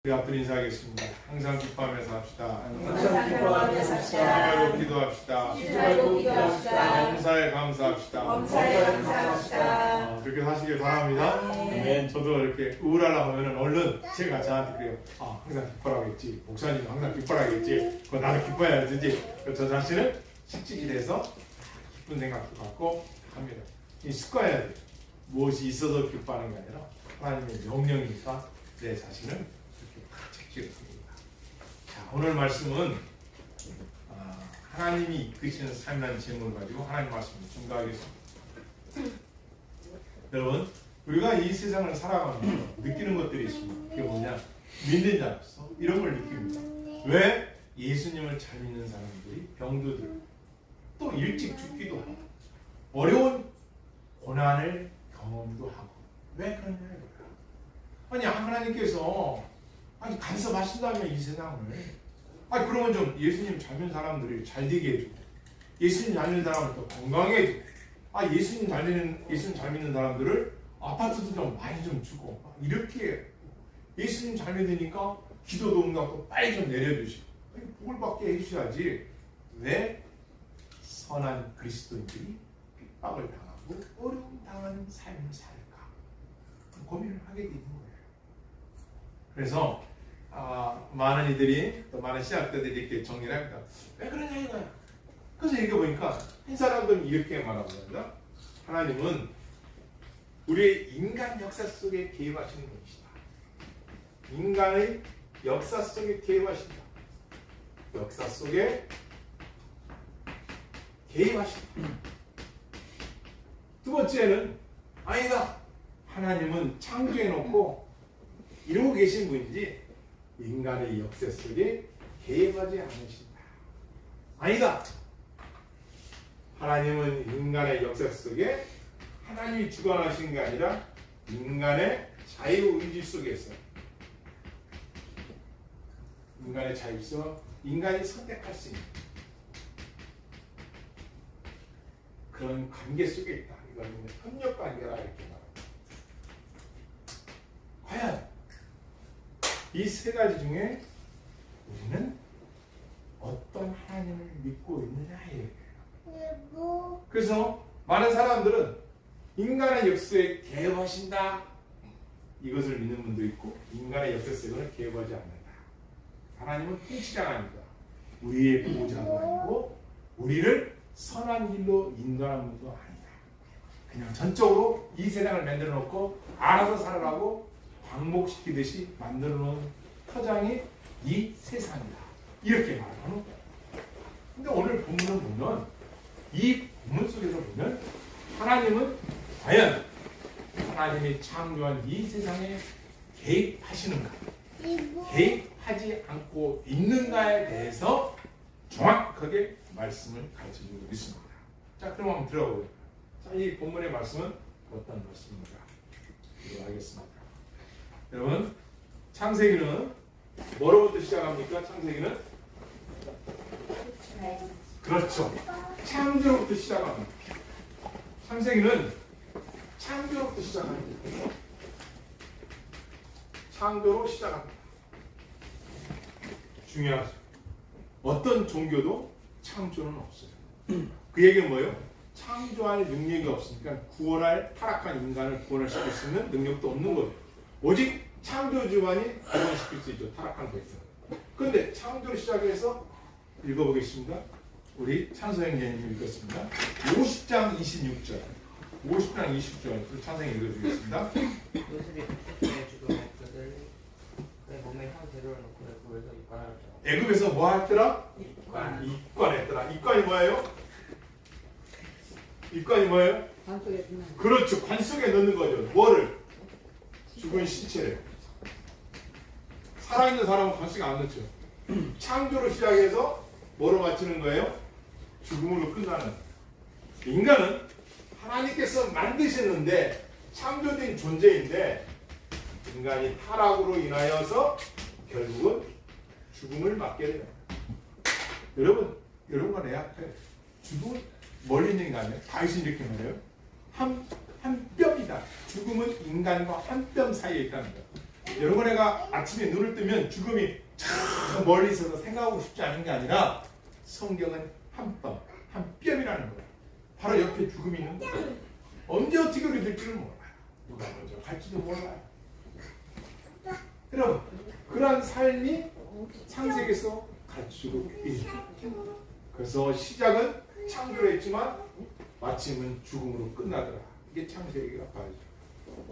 우리 앞으로 인사하겠습니다. 항상 기뻐하면서 합시다. 항상 기뻐하면서 합시다. 기도하고 기도합시다. 기도하고 기도합시다. 범사에 감사합시다. 범사에 감사합시다. 그렇게 사시길 바랍니다. 아멘. 저도 이렇게 우울하려고 하면 얼른 제가 저한테 그래요. 항상 기뻐하겠지. 목사님은 항상 기뻐하겠지. 그거 나도 기뻐해야 되지. 저 자신은 식직일해서 기쁜 생각도 갖고 합니다. 이 습관해야 돼요. 무엇이 있어서 기뻐하는 게 아니라 하나님의 명령이니까 내 자신을 이렇게 탁 책찍습니다. 자, 오늘 말씀은 하나님이 이끄시는 삶이라는 제목을 가지고 하나님 말씀을 증거하겠습니다. 여러분, 우리가 이 세상을 살아가면서 느끼는 것들이 있습니다. 그게 뭐냐? 믿는 자로서 이런 걸 느낍니다. 왜? 예수님을 잘 믿는 사람들이 병들고 또 일찍 죽기도 하고 어려운 고난을 경험도 하고 왜 그러냐? 아니 하나님께서 간섭하신다면 이 세상을 그러면 좀 예수님 잘 믿는 사람들이 잘 되게 해주고 예수님 잘 믿는 사람을 더 건강하게 해주고 예수님 잘 믿는 사람들을 아파트도 좀 많이 좀 주고 이렇게 예수님 잘 믿으니까 기도도 응답도 빨리 좀 내려주시고 복을 받게 해주셔야지 왜 선한 그리스도인들이 핍박을 당하고 어려움 당하는 삶을 살까 고민을 하게 되는 거예요. 그래서 많은 이들이 또 많은 신학자들이 이렇게 정리를 합니다. 왜 그러냐 이거야. 그래서 읽어보니까 한 사람들은 이렇게 말하고 합니다. 하나님은 우리의 인간 역사 속에 개입하시는 분이시다. 인간의 역사 속에 개입하신다. 역사 속에 개입하신다. 두 번째는 아니다. 하나님은 창조해놓고 이러고 계신 분이지 인간의 역사 속에 개입하지 않으신다. 아니다. 하나님은 인간의 역사 속에 하나님이 주관하신 게 아니라 인간의 자유의지 속에서 인간의 자유에서 인간이 선택할 수 있는 그런 관계 속에 있다. 이거는 협력 관계라 이렇게 말합니다. 과연 이 세 가지 중에 우리는 어떤 하나님을 믿고 있느냐 이거예요. 그래서 많은 사람들은 인간의 역사에 개입하신다 이것을 믿는 분도 있고 인간의 역사 속에는 개입하지 않는다. 하나님은 통치자가 아니다. 우리의 보호자도 아니고 우리를 선한 길로 인도하는 분도 아니다. 그냥 전적으로 이 세상을 만들어 놓고 알아서 살아가고 광복시키듯이 만들어 놓은 터장이 이 세상이다. 이렇게 말하는 거예요. 근데 오늘 본문을 보면 이 본문 속에서 보면 하나님은 과연 하나님이 창조한 이 세상에 개입하시는가? 개입하지 않고 있는가에 대해서 정확하게 말씀을 가르쳐주고 있습니다. 자, 그럼 한번 들어보죠. 자, 이 본문의 말씀은 어떤 말씀입니까? 들어가겠습니다. 여러분, 창세기는 뭐로부터 시작합니까? 창세기는? 그렇죠. 창조로부터 시작합니다. 창세기는 창조로부터 시작합니다. 창조로 시작합니다. 중요하죠. 어떤 종교도 창조는 없어요. 그 얘기는 뭐예요? 창조할 능력이 없으니까 구원할 타락한 인간을 구원시킬 수 있는 능력도 없는 거예요. 오직 창조주만이 구원시킬 수 있죠. 타락한 거에서. 그런데 창조를 시작해서 읽어보겠습니다. 우리 찬서형제님 읽었습니다. 50장 26절 50장 20절 찬성이 읽어주겠습니다. 요셉이 그때 죽은 애들을 그의 몸에 형제를 놓고 애굽에서 입관하였죠. 애굽에서 뭐 했더라? 입관. 입관이 뭐예요? 입관이 뭐예요? 그렇죠. 관 속에 넣는 거죠. 뭐를? 죽은 신체를. 살아있는 사람은 관 속에 안 넣죠. 창조로 시작해서 뭐로 마치는 거예요? 죽음으로 끝나는. 인간은 하나님께서 만드셨는데 창조된 존재인데 인간이 타락으로 인하여서 결국은 죽음을 맞게 돼요. 여러분과 내 앞에 죽음은 멀리 있는 게 아니에요. 다윗은 이렇게 말해요. 한 뼘이다. 죽음은 인간과 한 뼘 사이에 있다는 거예요. 여러분애가 아침에 눈을 뜨면 죽음이 저 멀리 있어서 생각하고 싶지 않은 게 아니라 성경은 한 뼘, 한 뼘이라는 거예요. 바로 옆에 죽음이 있는 거예요. 언제 어떻게 우리 될지를 몰라요. 누가 먼저 갈지도 몰라요. 여러분, 그런 삶이 창세기에서 가르치고 있는 거예요. 그래서 시작은 창조로 했지만 마침은 죽음으로 끝나더라. 이게 창세기가 봐야죠.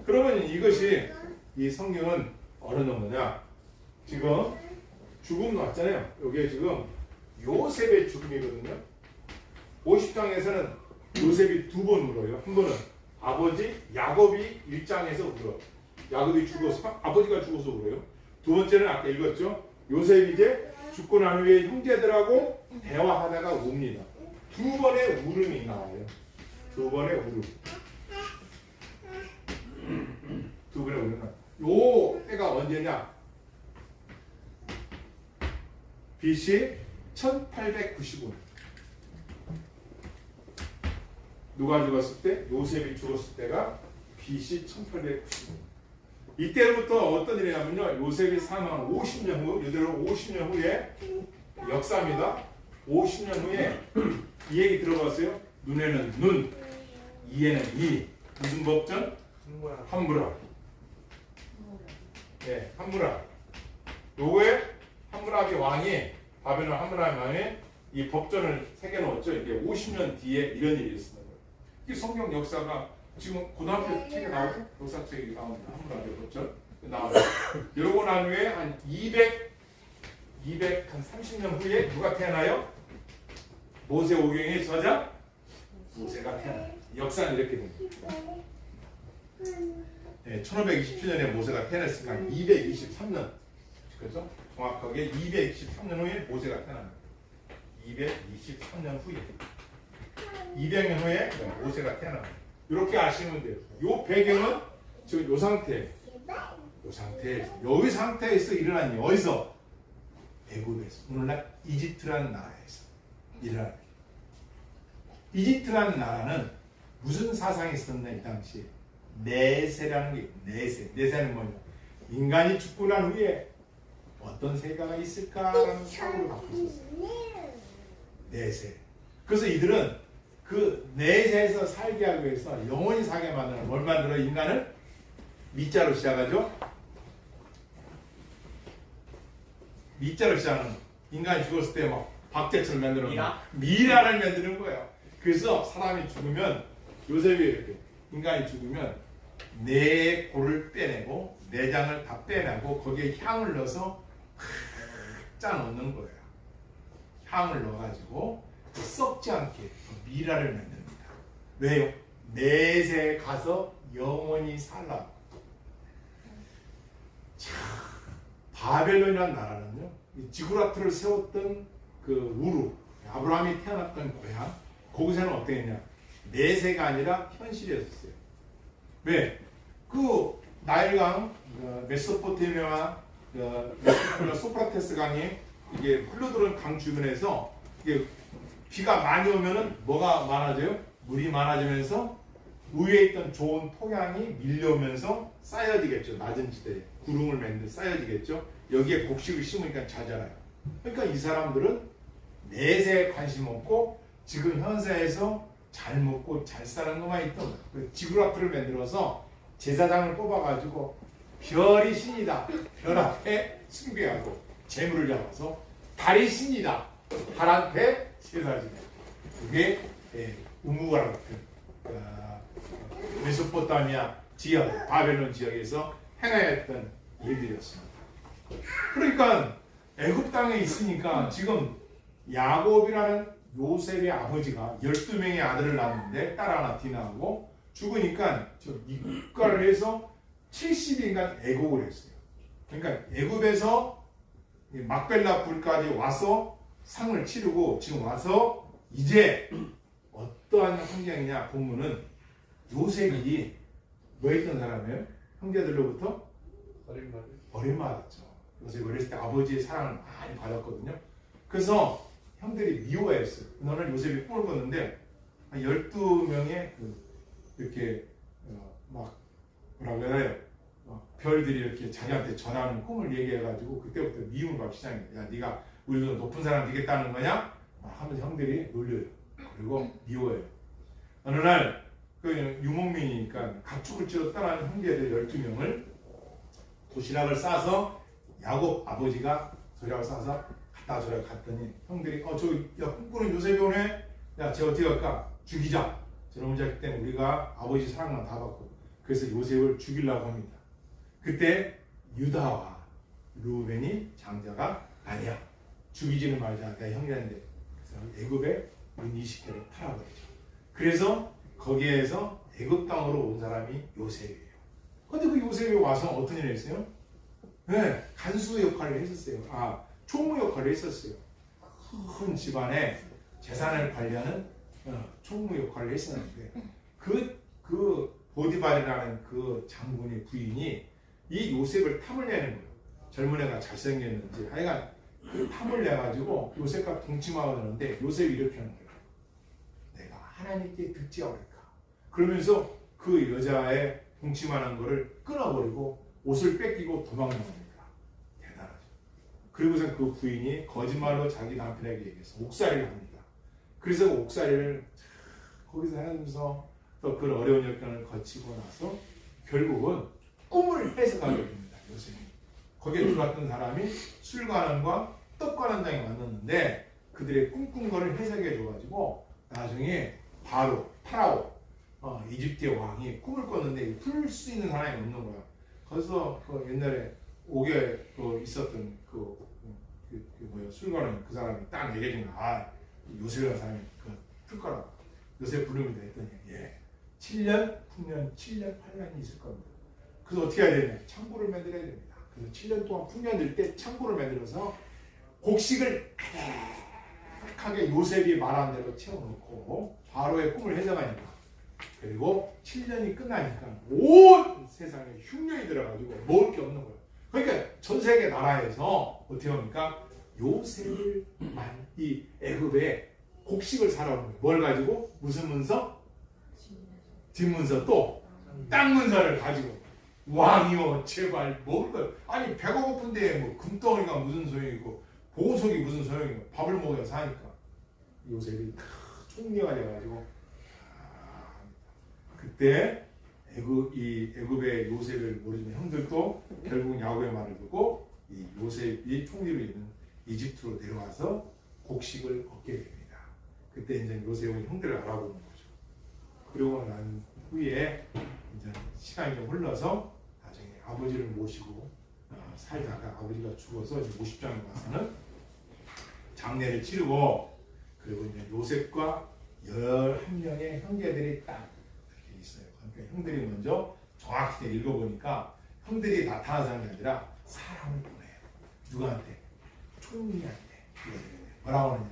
그러면 이것이 이 성경은 어느 정도냐? 지금 죽음 나왔잖아요. 이게 지금 요셉의 죽음이거든요. 50장에서는 요셉이 두 번 울어요. 한 번은 아버지 야곱이 1장에서 울어요. 야곱이 죽어서 아버지가 죽어서 울어요. 두 번째는 아까 읽었죠. 요셉이 이제 죽고 난 후에 형제들하고 대화하다가 웁니다. 두 번의 울음이 나와요. 두 번의 울음. 두 번의 울음. 요 때가 언제냐? BC 1895년. 누가 죽었을 때? 요셉이 죽었을 때가 BC 1895년. 이때부터 어떤 일이 냐면요. 요셉이 사망한 50년 후, 이대로 50년 후에 역사입니다. 50년 후에 이 얘기 들어봤어요? 눈에는 눈, 이에는 이. 무슨 법전? 함무라. 네, 함무라. 요거에 함무라비 왕이 바벨론 함무라비 왕이 이 법전을 새겨놓았죠. 이게 50년 뒤에 이런 일이 있었던 거예요. 이 성경 역사가 지금 고등학교 책에 나오죠? 역사책이 나옵니다. 함무라비 법전 나와요. 이러고 난 후에 한 230년 후에 누가 태어나요? 모세 오경의 저자 모세가 태어나요. 역사는 이렇게 됩니다. 네, 1527년에 모세가 태어났으니까 223년, 그렇죠? 정확하게 223년 후에 모세가 태어납니다. 223년 후에 200년 후에 모세가 태어납니다. 이렇게 아시면 돼요. 요 배경은 지금 요 상태, 요 상태에서 일어난 일, 어디서? 애굽에서, 오늘날 이집트라는 나라에서 일어난 일. 이집트라는 나라는 무슨 사상이 있었나 이 당시에? 내세라는 게 내세. 내세는 뭐냐? 인간이 죽고 난 후에 어떤 세가가 있을까라는 사고를 갖고 있었어요. 내세. 그래서 이들은 그 내세에서 살게 하기 위해서 영원히 살게 만드는 뭘 만들어? 인간을 미자로 시작하죠. 미자로 시작하는 인간이 죽었을 때 막 박제처럼 만드는 미라를 만드는 거예요. 그래서 사람이 죽으면 요셉이 이렇게 인간이 죽으면 내골을 빼내고 내장을 다 빼내고 거기에 향을 넣어서 짜 넣는 거예요. 향을 넣어가지고 썩지 않게 미라를 만듭니다. 왜요? 내세에 가서 영원히 살라고. 자, 바벨론이라는 나라는요, 지구라트를 세웠던 그 우루, 아브라함이 태어났던 고향, 거기서는 어떻게 했냐? 내세가 아니라 현실이었어요. 왜? 그 나일강, 메소포타미아, 소프라테스 강이 이게 흘러들어오는 강 주변에서 이게 비가 많이 오면은 뭐가 많아져요? 물이 많아지면서 위에 있던 좋은 토양이 밀려오면서 쌓여지겠죠. 낮은 지대에 구름을 만들 쌓여지겠죠. 여기에 곡식을 심으니까 잘 자라요. 그러니까 이 사람들은 내세에 관심 없고 지금 현세에서 잘 먹고 잘 사는 것만 있던 거예요. 지구라트를 만들어서 제사장을 뽑아가지고 별이 신이다. 별 앞에 숭배하고 재물을 잡아서 달이 신이다. 달 앞에 제사지내. 그게 우무가 같은 메소포타미아 지역, 바벨론 지역에서 행하였던 일들이었습니다. 그러니까 애굽 땅에 있으니까 지금 야곱이라는 요셉의 아버지가 12명의 아들을 낳았는데 딸 하나 디나하고 죽으니까 저 입가를 해서 70인간 애국을 했어요. 그러니까 애굽에서 막벨라 굴까지 와서 상을 치르고 지금 와서 이제 어떠한 환경이냐 보면은 요셉이 뭐 했던 사람이에요? 형제들로부터 버림받았죠. 요셉이 어렸을 때 아버지의 사랑을 많이 받았거든요. 그래서 형들이 미워했어요. 너는 요셉이 꿈을 꿨는데 12명의 이렇게 막 뭐라고 해야 해요? 별들이 이렇게 자기한테 전하는 꿈을 얘기해가지고 그때부터 미움을 받기 시작해요. 야, 네가 우리보다 높은 사람 되겠다는 거냐? 하면서 형들이 놀려요. 그리고 미워해요. 어느 날 그 유목민이니까 가축을 치러 떠나는 형제들 12명을 도시락을 싸서 야곱 아버지가 도시락을 싸서 갖다 주라 갔더니 형들이 야 꿈꾸는 요셉이 오네. 야, 쟤 어떻게 할까? 죽이자. 저놈 자식 때문에 우리가 아버지 사랑만 다 받고 그래서 요셉을 죽이려고 합니다. 그때 유다와 루벤이 장자가 아니야. 죽이지는 말자. 내 형제인데. 그래서 애굽에 문 20개를 팔아버리죠. 그래서 거기에서 애굽 땅으로 온 사람이 요셉이에요. 근데 그 요셉이 와서 어떤 일을 했어요? 네, 간수 역할을 했었어요. 총무 역할을 했었어요. 큰 집안의 재산을 관리하는 총무 역할을 했었는데 그 보디발이라는 그 장군의 부인이 이 요셉을 탐을 내는 거예요. 젊은 애가 잘생겼는지 하여간 그 탐을 내가지고 요셉과 동침하는데 요셉이 이렇게 하는 거예요. 내가 하나님께 듣지 않을까. 그러면서 그 여자의 동침하는 거를 끊어버리고 옷을 뺏기고 도망나옵니다. 대단하죠. 그리고서 그 부인이 거짓말로 자기 남편에게 얘기해서 옥살이를 합니다. 그래서 옥살이를 거기서 하면서 또 그 어려운 여건을 거치고 나서 결국은 꿈을 해석하게 됩니다. 요셉이. 거기에 들어왔던 사람이 술관원과 떡관원장이 만났는데 그들의 꿈꾼 거를 해석해 줘가지고 나중에 파라오 이집트의 왕이 꿈을 꿨는데 풀 수 있는 사람이 없는 거야. 거기서 그 옛날에 옥에 있었던 술관원 그 사람이 딱 얘기해 준 거야. 요셉이라는 사람이 풀 거라고. 요셉 부릅니다 했더니 7년, 9년, 7년, 8년이 있을 겁니다. 그래서 어떻게 해야 되냐? 창고를 만들어야 됩니다. 그래서 7년 동안 풍년일 때 창고를 만들어서 곡식을 가득하게 요셉이 말한 대로 채워놓고 바로의 꿈을 해석하니까 그리고 7년이 끝나니까 온 세상에 흉년이 들어가지고 먹을 게 없는 거예요. 그러니까 전 세계 나라에서 어떻게 합니까? 요셉을 이 애굽에 곡식을 사러 오는 거예요. 뭘 가지고? 무슨 문서? 뒷문서 또 땅 문서를 가지고 왕이여 제발 먹을 걸 아니 배가 고픈데 뭐 금덩이가 무슨 소용이고 보석이 무슨 소용이고 밥을 먹어야 사니까 요셉이 총리가 돼가지고 그때 애굽의 요셉을 모르지만 형들도 결국 야곱의 말을 듣고 이 요셉이 총리로 있는 이집트로 내려와서 곡식을 얻게 됩니다. 그때 이제 요셉은 형들을 알아보는 거죠. 그러고 난 후에 이제 시간이 좀 흘러서 나중에 아버지를 모시고 살다가 아버지가 죽어서 이제 50장에 와서는 장례를 치르고 그리고 이제 요셉과 11명의 형제들이 딱 이렇게 있어요. 그러니까 형들이 먼저 정확히 읽어보니까 형들이 나타나는 게 아니라 사람을 보내요. 누구한테? 총리한테. 뭐라고 하느냐?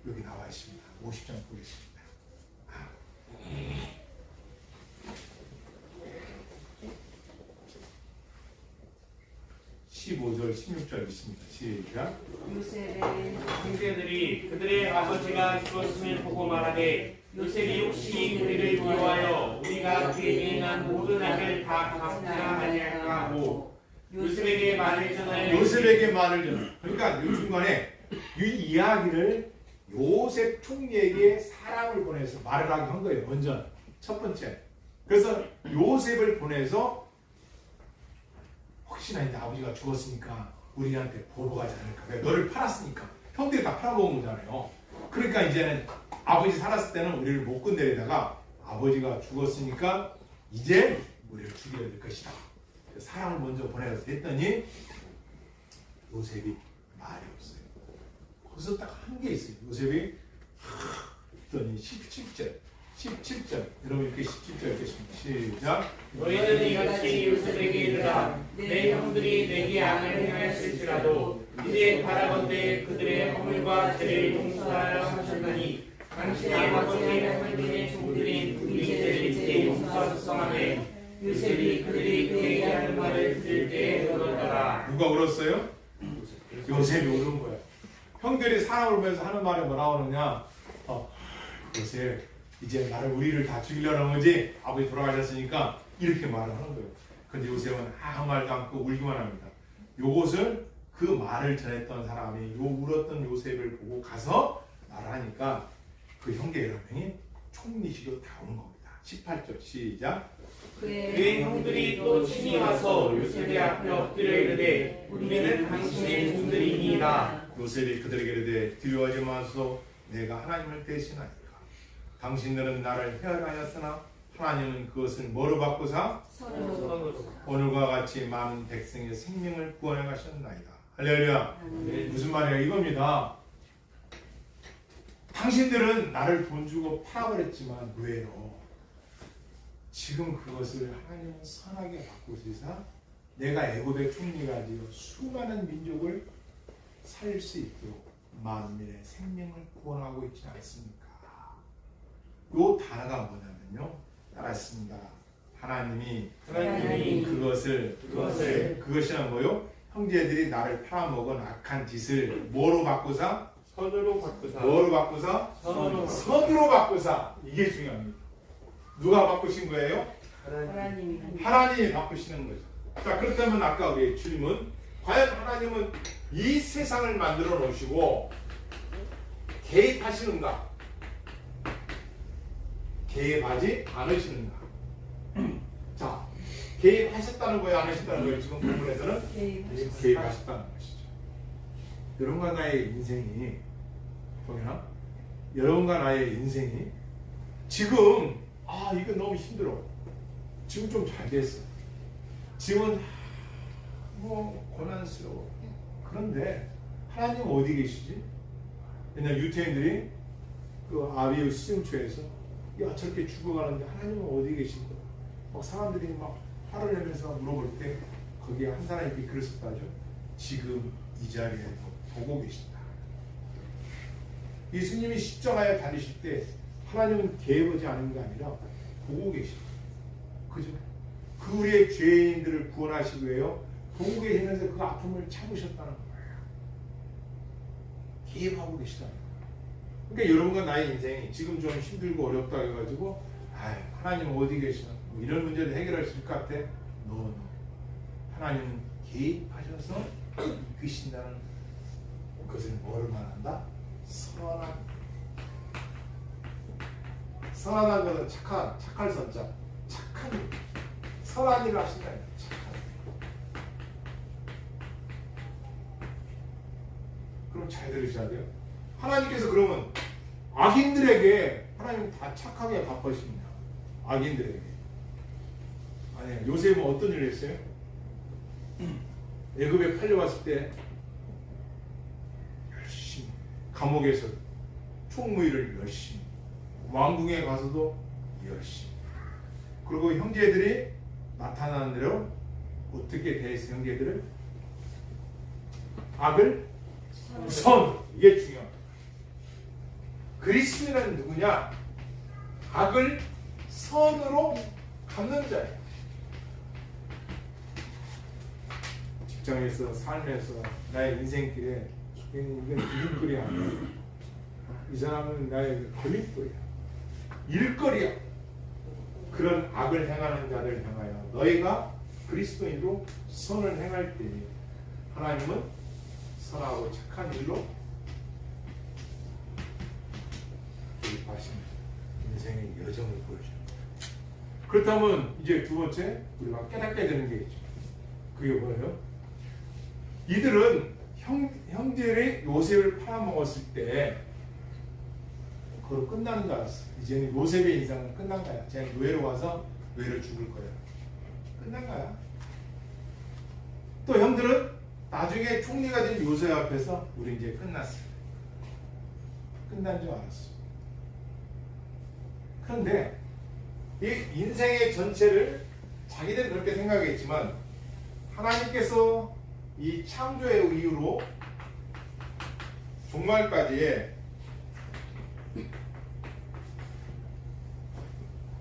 여기 나와 있습니다. 50장 보겠습니다. 15절, 16절 있습니다. 시작. 요셉의 형제들이 그들의 아버지가 죽었음을 보고 말하되 요셉이 혹시 우리를 미워하여 우리가 그에게 행한 모든 악을 다 갚으라 아니할까 하고 요셉에게 말을 전하여 그러니까 이 중간에 이 이야기를 요셉 총리에게 사람을 보내서 말을 하게 한 거예요. 먼저 첫 번째. 그래서 요셉을 보내서 혹시나 이제 아버지가 죽었으니까 우리한테 보복하지 않을까. 왜? 너를 팔았으니까. 형들이 다 팔아먹은 거잖아요. 그러니까 이제는 아버지 살았을 때는 우리를 못 건드리다가 아버지가 죽었으니까 이제 우리를 죽여야 될 것이다. 사람을 먼저 보내서 했더니 요셉이 말이 없어요. 거기서 딱 한 게 있어요. 요셉이 했더니 17절 여러분 이렇게 17절 읽겠습니다. 시작. 너희는 이같이 요셉에게 이르라 내 형들이 내게 악을 행하였을지라도 이제 바라건대 그들의 허물과 죄를 용서하여 하셨나니 당신의 아버지의 하나님의 종들인 우리 죄를 이제 용서하소서 하매 요셉이 그들이 그에게 하는 말을 들을 때 울었더라. 누가 울었어요? 요셉이 울은 거예요. 형들이 사람을 보면서 하는 말이 뭐라고 하느냐? 요셉 이제 우리를 다 죽이려는 거지. 아버지 돌아가셨으니까 이렇게 말을 하는 거예요. 근데 요셉은 아무 말도 않고 울기만 합니다. 요것을 그 말을 전했던 사람이 요 울었던 요셉을 보고 가서 말하니까 그 형제 11명이 총리시로 다 오는 겁니다. 18절 시작. 그의 형들이 또 친히 와서 요셉의 앞에 엎드려 이르되 우리는 당신의 종들이니이다. 요셉이 그들에게 이르되 두려워하지 마소서 내가 하나님을 대신하니까 당신들은 나를 해하였으나 하나님은 그것을 뭐로 바꾸사 선으로 오늘과 같이 많은 백성의 생명을 구원해 가셨나이다. 할렐루야. 무슨 말이야 이겁니다. 당신들은 나를 돈 주고 팔아버렸지만 왜요? 지금 그것을 하나님은 선하게 바꾸시사 내가 애굽의 총리가 되어 수많은 민족을 살릴 수 있도록 만민의 생명을 구원하고 있지 않습니까? 요 단어가 뭐냐면요. 따라했습니다. 하나님이 그것이란 뭐요? 형제들이 나를 팔아먹은 악한 짓을 뭐로 바꾸사? 선으로 바꾸사. 뭐로 바꾸사? 선으로 바꾸사. 이게 중요합니다. 누가 바꾸신 거예요? 하나님이 바꾸시는 거죠. 자, 그렇다면 아까 우리 주님은 과연 하나님은 이 세상을 만들어 놓으시고 개입하시는가? 개입하지 않으시는가? 자, 개입하셨다는 거예요? 안 하셨다는 거예요? 지금 본문에서는 개입하셨다는 것이죠. 여러분과 나의 인생이 보면 여러분과 나의 인생이 지금 이거 너무 힘들어. 지금 좀 잘 됐어. 지금은 뭐 고난스러워. 그런데 하나님 어디 계시지? 옛날 유태인들이 그 아비우 시정초에서 저렇게 죽어가는데 하나님은 어디 계신가? 막 사람들이 막 화를 내면서 물어볼 때 거기에 한 사람이 이렇게 글을 썼다죠. 지금 이 자리에 보고 계신다. 예수님이 십자가에 달리실 때 하나님은 개입하지 않은 게 아니라 보고 계신다. 그죠? 그 우리의 죄인들을 구원하시기 위해요. 보고 계시면서 그 아픔을 참으셨다는 거예요. 개입하고 계시다는 거예요. 그러니까 여러분과 나의 인생이 지금 좀 힘들고 어렵다 해가지고 하나님 어디 계시나 뭐 이런 문제를 해결하실 것 같아? No. 하나님은 개입하셔서 이끄신다는 그것을 뭐를 말한다? 선한 것은 착할 선자 착한 선한 일을 하신다. 착한. 그럼 잘 들으셔야 돼요. 하나님께서 그러면 악인들에게 하나님 다 착하게 갚으십니다. 악인들에게. 아니 요셉은 어떤 일을 했어요? 애굽에 팔려왔을 때 열심히 감옥에서 총무일을 열심히 왕궁에 가서도 열심히 그리고 형제들이 나타나는 대로 어떻게 대해서 형제들을 악을 선 이게 중요합니다. 그리스도인은 누구냐? 악을 선으로 갚는 자예요. 직장에서 삶에서 나의 인생길에 이건 걸림돌이 아니야. 이 사람은 나의 걸림돌이야. 일거리야. 그런 악을 행하는 자들 향하여 너희가 그리스도인으로 선을 행할 때 하나님은 선하고 착한 일로 개입하신 인생의 여정을 보여줍니다. 그렇다면 이제 두 번째 우리가 깨닫게 되는 게 있죠. 그게 뭐예요? 이들은 형제들이 요셉을 팔아먹었을 때 그걸 끝나는 줄 알았어. 이제는 요셉의 인생은 끝난 거야. 쟤는 노예로 와서 노예로 죽을 거야. 끝난 거야. 또 형들은 나중에 총리가 된 요셉 앞에서 우리 이제 끝났어. 끝난 줄 알았어. 그런데 이 인생의 전체를 자기들은 그렇게 생각했지만 하나님께서 이 창조의 이유로 종말까지의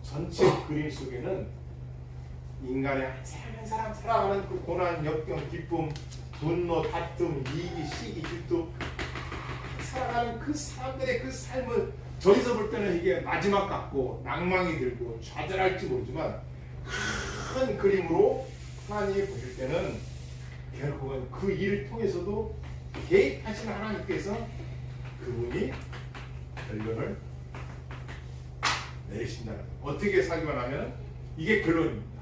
전체 그림 속에는 인간의 한 사람 한 사람 살아가는 그 고난, 역경, 기쁨, 분노, 다툼, 이기, 시기, 질투 살아가는 그 사람들의 그 삶을 저기서 볼 때는 이게 마지막 같고 낭망이 들고 좌절할지 모르지만 큰 그림으로 하나님이 보실 때는 결국은 그 일을 통해서도 개입하시는 하나님께서 그분이 결론을 내리신다는 거예요. 어떻게 사기만 하면 이게 결론입니다.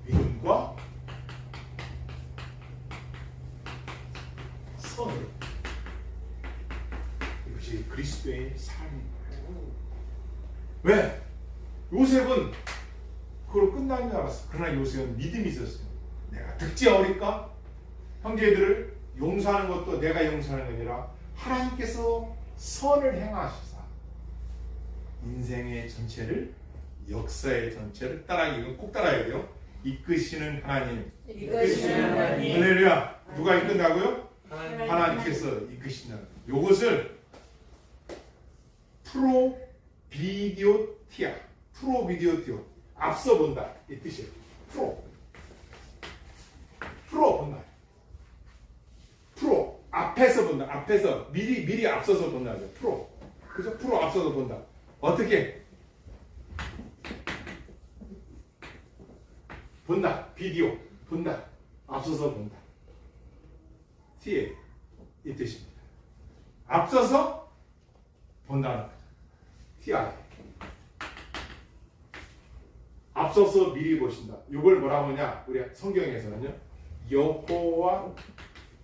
믿음과 선을. 이것이 그리스도의 삶입니다. 왜? 요셉은 그걸로 끝난 줄 알았어. 그러나 요셉은 믿음이 있었어요. 내가 득지어울까? 형제들을 용서하는 것도 내가 용서하는 게 아니라 하나님께서 선을 행하시사 인생의 전체를, 역사의 전체를 이건 꼭 따라야 돼요. 이끄시는 하나님. 이끄시는 하나님. 할렐루야. 누가 이끈다고요? 하나님. 하나님께서 이끄신다. 요것을 프로비디오티아, 프로비디오티오, 앞서 본다 이 뜻이에요. 프로 본다. 프로 앞에서 본다. 앞에서 미리 앞서서 본다. 프로. 그죠? 프로 앞서서 본다. 어떻게? 본다. 비디오 본다. 앞서서 본다. T에 이 뜻입니다. 앞서서 본다는 거죠. TI. 앞서서 미리 보신다. 이걸 뭐라고 하냐? 우리 성경에서는요. 여호와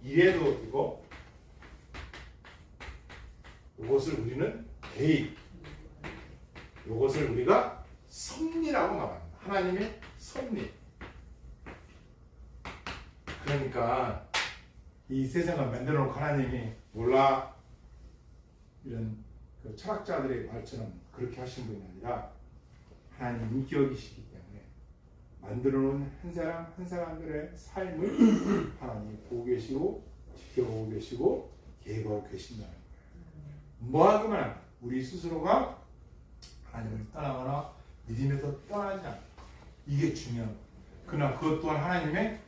이레도 이고 이것을 우리는 개입. 이것을 우리가 섭리라고 말합니다. 하나님의 섭리. 그러니까 이 세상을 만들어 놓고 하나님이 몰라 이런 그 철학자들의 말처럼 그렇게 하신 분이 아니라 하나님 인격이시기 때문에 만들어 놓은 한 사람 한 사람들의 삶을 하나님이 보고 계시고 지켜보고 계시고 계획하고 계신다는 거예요. 뭐하기만 하면 우리 스스로가 하나님을 떠나거나 믿음에서 떠나지 않고 이게 중요한 거예요. 그러나 그것 또한 하나님의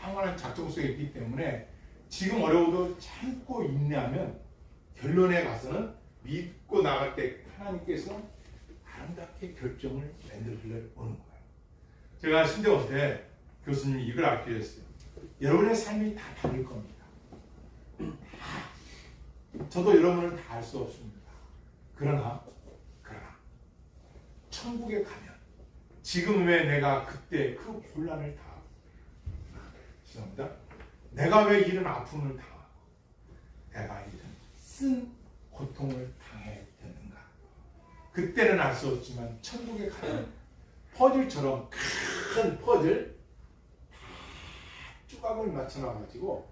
영원한 작정 속에 있기 때문에 지금 어려워도 참고 인내하면 결론에 가서는 믿고 나갈 때 하나님께서 아름답게 결정을 만들어 오는 거예요. 제가 신대원 때 교수님이 이걸 알려주셨어요. 여러분의 삶이 다 다를 겁니다. 저도 여러분을 다 알 수 없습니다. 그러나 천국에 가면 지금 왜 내가 그때 그 곤란을 당하고 죄송합니다. 내가 왜 이런 아픔을 당하고 내가 이런 쓴 고통을 당해야 되는가? 그때는 알 수 없지만 천국에 가면 퍼즐처럼 큰 퍼즐 다 조각을 맞춰놔가지고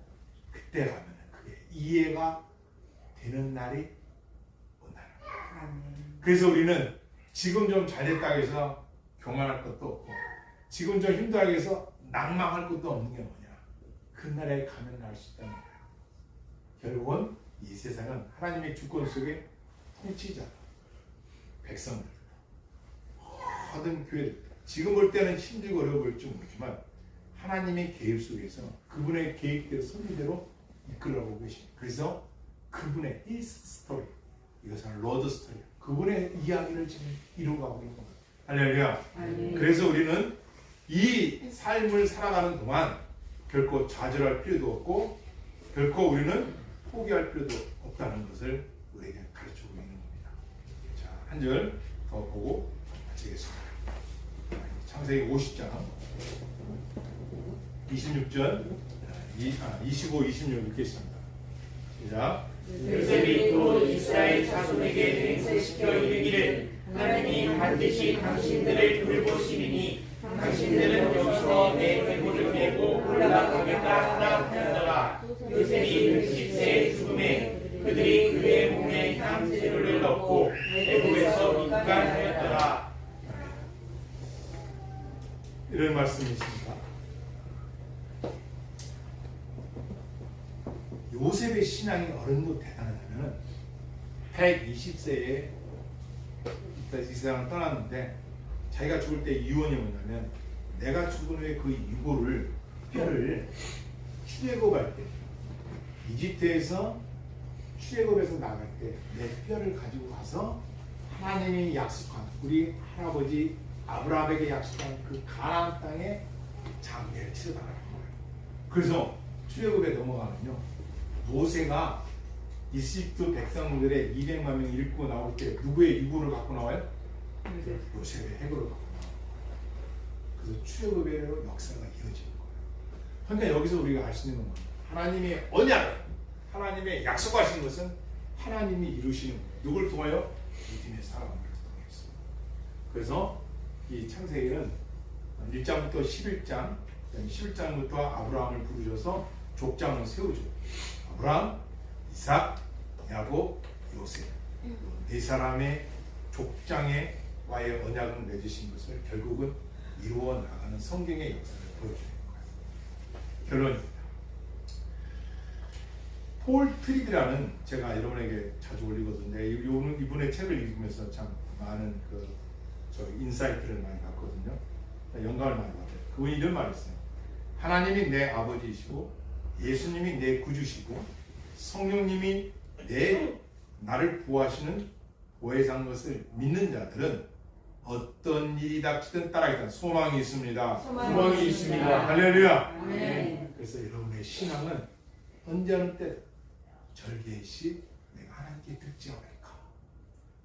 그때 가면 그게 이해가 되는 날이 온다는 거예요. 그래서 우리는 지금 좀 잘됐다고 해서 교만할 것도 없고 지금 좀 힘들다고 해서 낭망할 것도 없는 게 뭐냐? 그날에 가면 알 수 있다는 거예요. 결국은 이 세상은 하나님의 주권 속에 통치자, 백성들, 모든 교회들, 지금 볼 때는 힘들고 어려워 보일지 모르지만 하나님의 계획 속에서 그분의 계획대로 섭리대로 이끌어가고 계십니다. 그래서 그분의 히스 스토리, 이것은 로드 스토리, 그분의 이야기를 지금 이루어가고 있는 겁니다. 할렐루야. 그래서 우리는 이 삶을 살아가는 동안 결코 좌절할 필요도 없고 결코 우리는 포기할 필요도 없다는 것을 우리에게 가르치고 있는 겁니다. 자, 한 절 더 보고 마치겠습니다. 창세기 50장 26절 25, 26 읽겠습니다. 시작. 요셉이 또 이스라엘 자손에게 맹세시켜 이르기를 하나님이 반드시 당신들을 돌보시리니 당신들은 여기서 내 대고를 메고 올라가겠다 하라 하였더라. 요셉이 60세의 죽음에 그들이 그의 몸에 향재료를 넣고 애굽에서 입간하였더라. 이런 말씀이 있습니다. 요셉의 신앙이 어른도 대단하다면 120세에 이 세상을 떠났는데 자기가 죽을 때 유언이 뭐냐면 내가 죽은 후에 그 유골을 뼈를 출애굽할 때 이집트에서 출애굽에서 나갈 때 내 뼈를 가지고 가서 하나님이 약속한 우리 할아버지 아브라함에게 약속한 그 가나안 땅에 장례를 치러달라는 거예요. 그래서 출애굽에 넘어가면요, 모세가 이집트 백성들의 200만 명 잃고 나올 때 누구의 유골을 갖고 나와요? 요셉의 해골을 갖고 나와요. 그래서 출애굽의 역사가 이어지는 거예요. 그러니까 여기서 우리가 알 수 있는 건 하나님의 언약, 하나님의 약속하신 것은 하나님이 이루시는 거예요. 누굴 통하여? 믿음의 사람을 통해서. 그래서 이 창세기는 1장부터 11장, 11장부터 아브라함을 부르셔서 족장을 세우죠. 아브라함, 이삭, 야곱, 요셉, 네 사람의 족장에 와의 언약을 맺으신 것을 결국은 이루어 나가는 성경의 역사를 보여주는 거예요. 결론입니다. 폴 트립이라는, 제가 여러분에게 자주 올리거든요. 이분의 책을 읽으면서 참 많은 인사이트를 많이 받거든요. 영감을 많이 받아요. 그분이 이런 말을 했어요. 하나님이 내 아버지이시고 예수님이 내 구주시고 성령님이 나를 구하시는 보혜사인 것을 믿는 자들은 어떤 일이 닥치든 따라가겠다. 소망이 있습니다. 소망이 있습니다. 할렐루야. 아멘. 그래서 여러분의 신앙은 언제 어느 때 절개시 내가 하나님께 듣지어리까,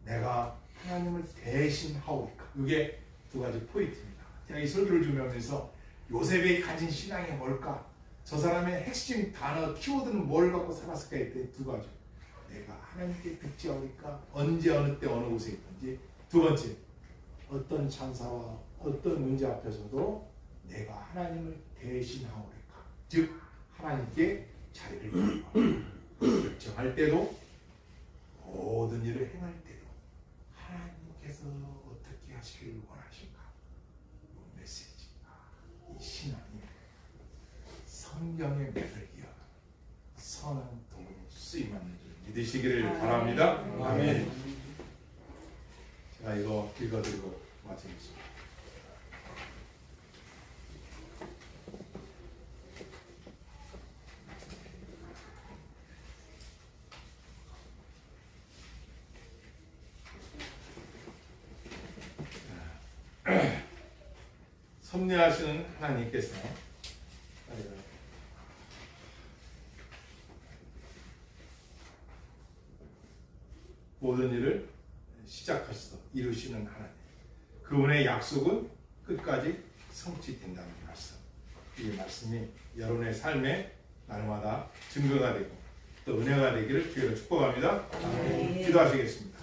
내가 하나님을 대신하오리까. 이게 두 가지 포인트입니다. 제가 이 설교를 준비하면서 요셉이 가진 신앙이 뭘까? 저 사람의 핵심 단어, 키워드는 뭘 갖고 살았을까 했더니 두 가지. 내가 하나님께 듣지어리까, 언제 어느 때 어느 곳에 있든지. 두 번째, 어떤 찬사와 어떤 문제 앞에서도 내가 하나님을 대신하오리까. 즉 하나님께 자리를 결정할 때도, 모든 일을 행할 때도 하나님께서 어떻게 하시길 원하실까? 이 메시지가, 이 신앙이 성경의 맥을 이어 선한 도구로 쓰임하는 줄 믿으시기를 바랍니다. 아멘. 제가 이거 읽어드리고 마치겠습니다. 섭리하시는 하나님께서 모든 일을 시작하셔서 이루시는 하나님, 그분의 약속은 끝까지 성취된다는 말씀. 이 말씀이 여러분의 삶에 날마다 증거가 되고 또 은혜가 되기를 주의로 축복합니다. 기도하시겠습니다.